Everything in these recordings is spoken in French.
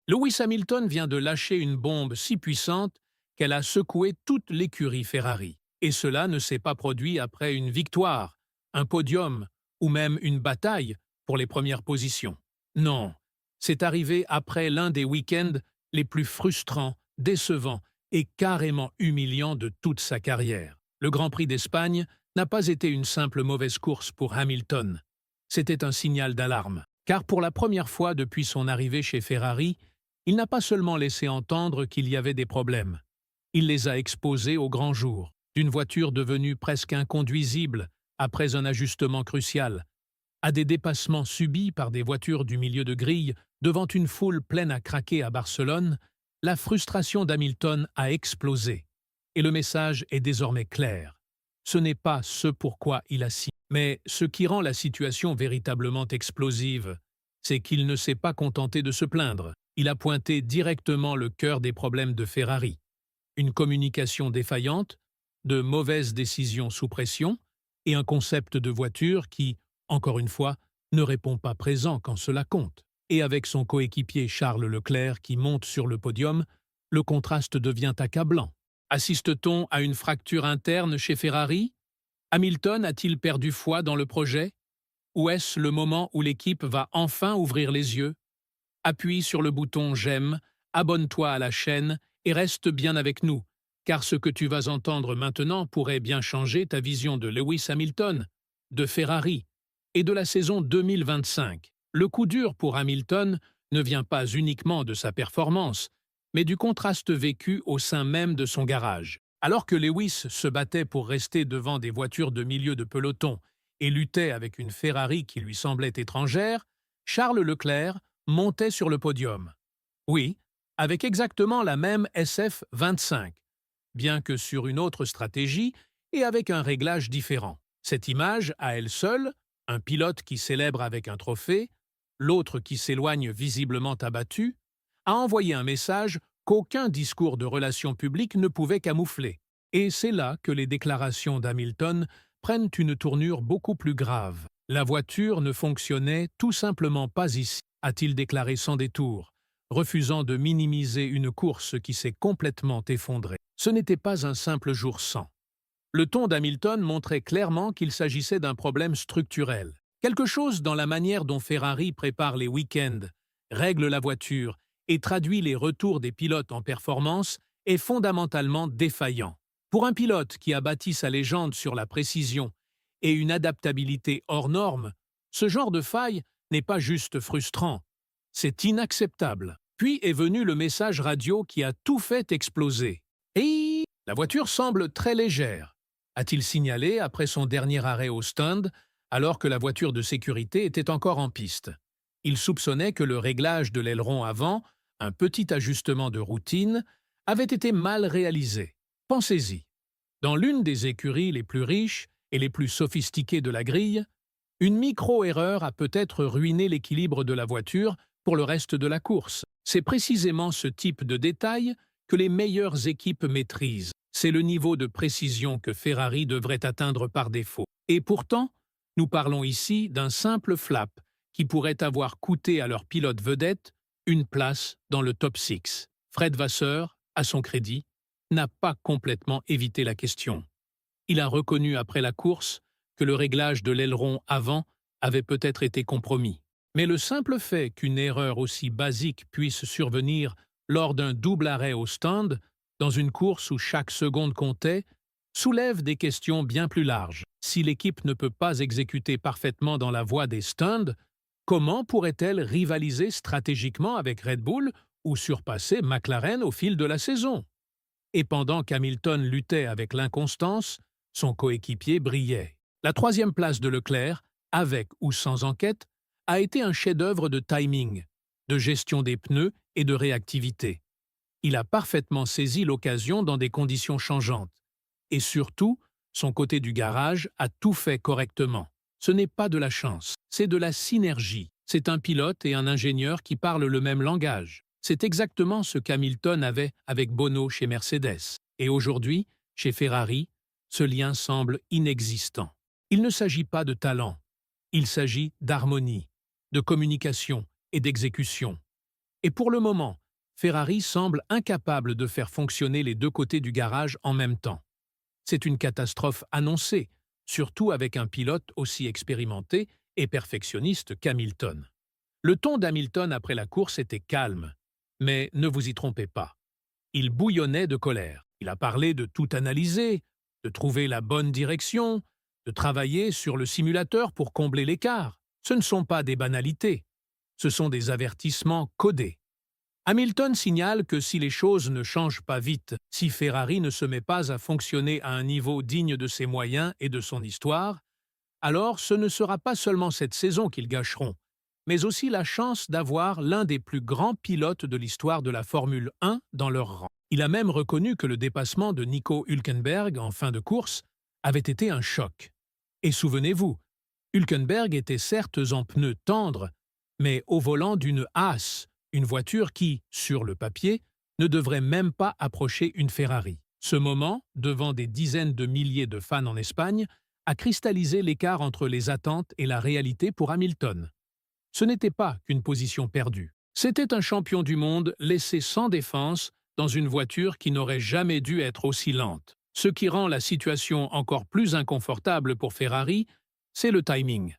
Lewis Hamilton vient de lâcher une bombe si puissante qu'elle a secoué toute l'écurie Ferrari. Et cela ne s'est pas produit après une victoire, un podium ou même une bataille pour les premières positions. Non, c'est arrivé après l'un des week-ends les plus frustrants, décevants et carrément humiliants de toute sa carrière. Le Grand Prix d'Espagne n'a pas été une simple mauvaise course pour Hamilton. C'était un signal d'alarme, car pour la première fois depuis son arrivée chez Ferrari, il n'a pas seulement laissé entendre qu'il y avait des problèmes. Il les a exposés au grand jour, d'une voiture devenue presque inconduisible après un ajustement crucial, à des dépassements subis par des voitures du milieu de grille devant une foule pleine à craquer à Barcelone. La frustration d'Hamilton a explosé. Et le message est désormais clair. Ce n'est pas ce pourquoi il a signé. Mais ce qui rend la situation véritablement explosive, c'est qu'il ne s'est pas contenté de se plaindre. Il a pointé directement le cœur des problèmes de Ferrari. Une communication défaillante, de mauvaises décisions sous pression et un concept de voiture qui, encore une fois, ne répond pas présent quand cela compte. Et avec son coéquipier Charles Leclerc qui monte sur le podium, le contraste devient accablant. Assiste-t-on à une fracture interne chez Ferrari? Hamilton a-t-il perdu foi dans le projet? Ou est-ce le moment où l'équipe va enfin ouvrir les yeux? Appuie sur le bouton j'aime, abonne-toi à la chaîne et reste bien avec nous, car ce que tu vas entendre maintenant pourrait bien changer ta vision de Lewis Hamilton, de Ferrari et de la saison 2025. Le coup dur pour Hamilton ne vient pas uniquement de sa performance, mais du contraste vécu au sein même de son garage. Alors que Lewis se battait pour rester devant des voitures de milieu de peloton et luttait avec une Ferrari qui lui semblait étrangère, Charles Leclerc montait sur le podium. Oui, avec exactement la même SF25, bien que sur une autre stratégie et avec un réglage différent. Cette image, à elle seule, un pilote qui célèbre avec un trophée, l'autre qui s'éloigne visiblement abattu, a envoyé un message qu'aucun discours de relations publiques ne pouvait camoufler. Et c'est là que les déclarations d'Hamilton prennent une tournure beaucoup plus grave. La voiture ne fonctionnait tout simplement pas ici, a-t-il déclaré sans détour, refusant de minimiser une course qui s'est complètement effondrée. Ce n'était pas un simple jour sans. Le ton d'Hamilton montrait clairement qu'il s'agissait d'un problème structurel. Quelque chose dans la manière dont Ferrari prépare les week-ends, règle la voiture et traduit les retours des pilotes en performance est fondamentalement défaillant. Pour un pilote qui a bâti sa légende sur la précision et une adaptabilité hors norme, ce genre de faille n'est pas juste frustrant, c'est inacceptable. Puis est venu le message radio qui a tout fait exploser. Et la voiture semble très légère, a-t-il signalé après son dernier arrêt au stand, alors que la voiture de sécurité était encore en piste. Il soupçonnait que le réglage de l'aileron avant, un petit ajustement de routine, avait été mal réalisé. Pensez-y. Dans l'une des écuries les plus riches et les plus sophistiquées de la grille, une micro-erreur a peut-être ruiné l'équilibre de la voiture pour le reste de la course. C'est précisément ce type de détail que les meilleures équipes maîtrisent. C'est le niveau de précision que Ferrari devrait atteindre par défaut. Et pourtant, nous parlons ici d'un simple flap qui pourrait avoir coûté à leur pilote vedette une place dans le top 6. Fred Vasseur, à son crédit, n'a pas complètement évité la question. Il a reconnu après la course que le réglage de l'aileron avant avait peut-être été compromis. Mais le simple fait qu'une erreur aussi basique puisse survenir lors d'un double arrêt au stand, dans une course où chaque seconde comptait, soulève des questions bien plus larges. Si l'équipe ne peut pas exécuter parfaitement dans la voie des stands, comment pourrait-elle rivaliser stratégiquement avec Red Bull ou surpasser McLaren au fil de la saison? Et pendant qu'Hamilton luttait avec l'inconstance, son coéquipier brillait. La troisième place de Leclerc, avec ou sans enquête, a été un chef-d'œuvre de timing, de gestion des pneus et de réactivité. Il a parfaitement saisi l'occasion dans des conditions changeantes. Et surtout, son côté du garage a tout fait correctement. Ce n'est pas de la chance, c'est de la synergie. C'est un pilote et un ingénieur qui parlent le même langage. C'est exactement ce qu'Hamilton avait avec Bono chez Mercedes. Et aujourd'hui, chez Ferrari, ce lien semble inexistant. Il ne s'agit pas de talent, il s'agit d'harmonie, de communication et d'exécution. Et pour le moment, Ferrari semble incapable de faire fonctionner les deux côtés du garage en même temps. C'est une catastrophe annoncée, surtout avec un pilote aussi expérimenté et perfectionniste qu'Hamilton. Le ton d'Hamilton après la course était calme, mais ne vous y trompez pas. Il bouillonnait de colère. Il a parlé de tout analyser, de trouver la bonne direction, de travailler sur le simulateur pour combler l'écart. Ce ne sont pas des banalités, ce sont des avertissements codés. Hamilton signale que si les choses ne changent pas vite, si Ferrari ne se met pas à fonctionner à un niveau digne de ses moyens et de son histoire, alors ce ne sera pas seulement cette saison qu'ils gâcheront, mais aussi la chance d'avoir l'un des plus grands pilotes de l'histoire de la Formule 1 dans leur rang. Il a même reconnu que le dépassement de Nico Hülkenberg en fin de course avait été un choc. Et souvenez-vous, Hülkenberg était certes en pneus tendres, mais au volant d'une Haas, une voiture qui, sur le papier, ne devrait même pas approcher une Ferrari. Ce moment, devant des dizaines de milliers de fans en Espagne, a cristallisé l'écart entre les attentes et la réalité pour Hamilton. Ce n'était pas qu'une position perdue. C'était un champion du monde laissé sans défense dans une voiture qui n'aurait jamais dû être aussi lente. Ce qui rend la situation encore plus inconfortable pour Ferrari, c'est le timing.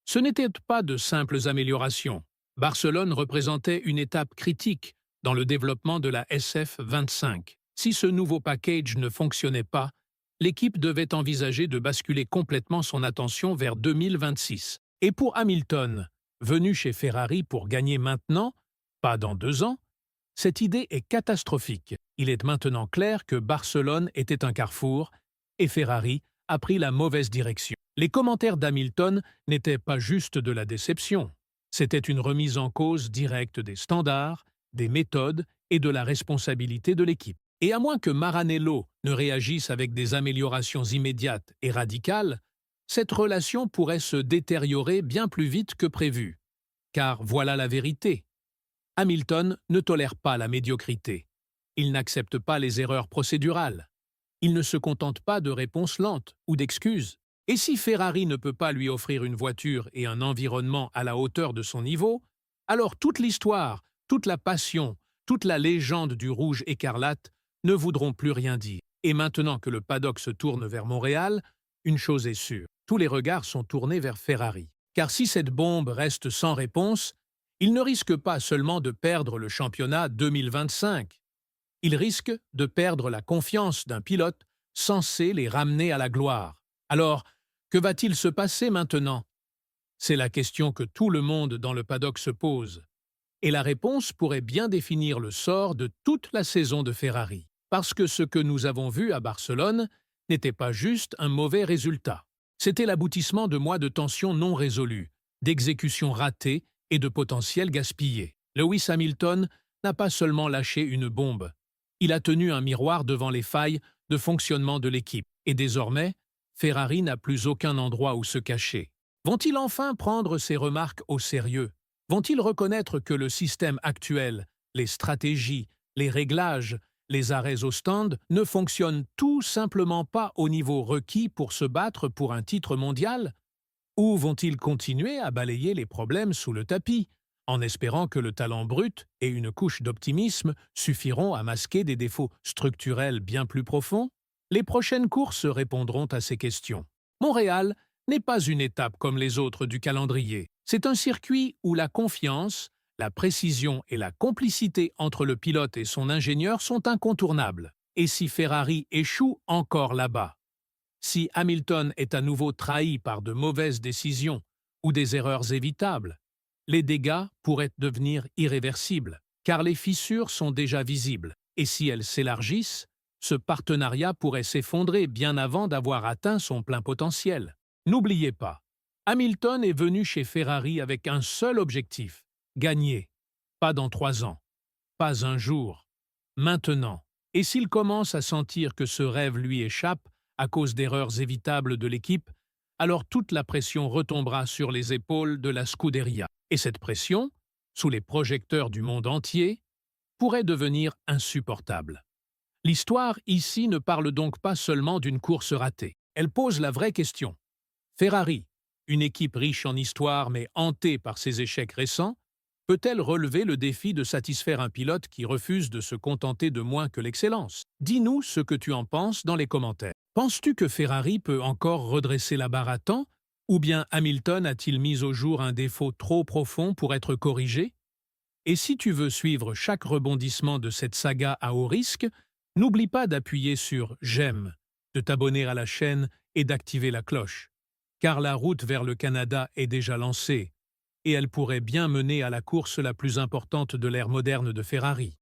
Ce n'était pas de simples améliorations. Barcelone représentait une étape critique dans le développement de la SF25. Si ce nouveau package ne fonctionnait pas, l'équipe devait envisager de basculer complètement son attention vers 2026. Et pour Hamilton, venu chez Ferrari pour gagner maintenant, pas dans 2 ans, cette idée est catastrophique. Il est maintenant clair que Barcelone était un carrefour et Ferrari a pris la mauvaise direction. Les commentaires d'Hamilton n'étaient pas juste de la déception. C'était une remise en cause directe des standards, des méthodes et de la responsabilité de l'équipe. Et à moins que Maranello ne réagisse avec des améliorations immédiates et radicales, cette relation pourrait se détériorer bien plus vite que prévu. Car voilà la vérité. Hamilton ne tolère pas la médiocrité. Il n'accepte pas les erreurs procédurales. Il ne se contente pas de réponses lentes ou d'excuses. Et si Ferrari ne peut pas lui offrir une voiture et un environnement à la hauteur de son niveau, alors toute l'histoire, toute la passion, toute la légende du rouge écarlate ne voudront plus rien dire. Et maintenant que le paddock se tourne vers Montréal, une chose est sûre, tous les regards sont tournés vers Ferrari. Car si cette bombe reste sans réponse, il ne risque pas seulement de perdre le championnat 2025. Il risque de perdre la confiance d'un pilote censé les ramener à la gloire. Alors, que va-t-il se passer maintenant? C'est la question que tout le monde dans le paddock se pose. Et la réponse pourrait bien définir le sort de toute la saison de Ferrari. Parce que ce que nous avons vu à Barcelone n'était pas juste un mauvais résultat. C'était l'aboutissement de mois de tensions non résolues, d'exécutions ratées et de potentiel gaspillé. Lewis Hamilton n'a pas seulement lâché une bombe. Il a tenu un miroir devant les failles de fonctionnement de l'équipe. Et désormais, Ferrari n'a plus aucun endroit où se cacher. Vont-ils enfin prendre ces remarques au sérieux? Vont-ils reconnaître que le système actuel, les stratégies, les réglages, les arrêts au stand ne fonctionnent tout simplement pas au niveau requis pour se battre pour un titre mondial? Ou vont-ils continuer à balayer les problèmes sous le tapis, en espérant que le talent brut et une couche d'optimisme suffiront à masquer des défauts structurels bien plus profonds? Les prochaines courses répondront à ces questions. Montréal n'est pas une étape comme les autres du calendrier. C'est un circuit où la confiance, la précision et la complicité entre le pilote et son ingénieur sont incontournables. Et si Ferrari échoue encore là-bas? Si Hamilton est à nouveau trahi par de mauvaises décisions ou des erreurs évitables, les dégâts pourraient devenir irréversibles, car les fissures sont déjà visibles. Et si elles s'élargissent, ce partenariat pourrait s'effondrer bien avant d'avoir atteint son plein potentiel. N'oubliez pas, Hamilton est venu chez Ferrari avec un seul objectif, gagner. Pas dans 3 ans, pas un jour, maintenant. Et s'il commence à sentir que ce rêve lui échappe à cause d'erreurs évitables de l'équipe, alors toute la pression retombera sur les épaules de la Scuderia. Et cette pression, sous les projecteurs du monde entier, pourrait devenir insupportable. L'histoire ici ne parle donc pas seulement d'une course ratée. Elle pose la vraie question. Ferrari, une équipe riche en histoire mais hantée par ses échecs récents, peut-elle relever le défi de satisfaire un pilote qui refuse de se contenter de moins que l'excellence? Dis-nous ce que tu en penses dans les commentaires. Penses-tu que Ferrari peut encore redresser la barre à temps? Ou bien Hamilton a-t-il mis au jour un défaut trop profond pour être corrigé? Et si tu veux suivre chaque rebondissement de cette saga à haut risque, n'oublie pas d'appuyer sur «J'aime», de t'abonner à la chaîne et d'activer la cloche. Car la route vers le Canada est déjà lancée, et elle pourrait bien mener à la course la plus importante de l'ère moderne de Ferrari.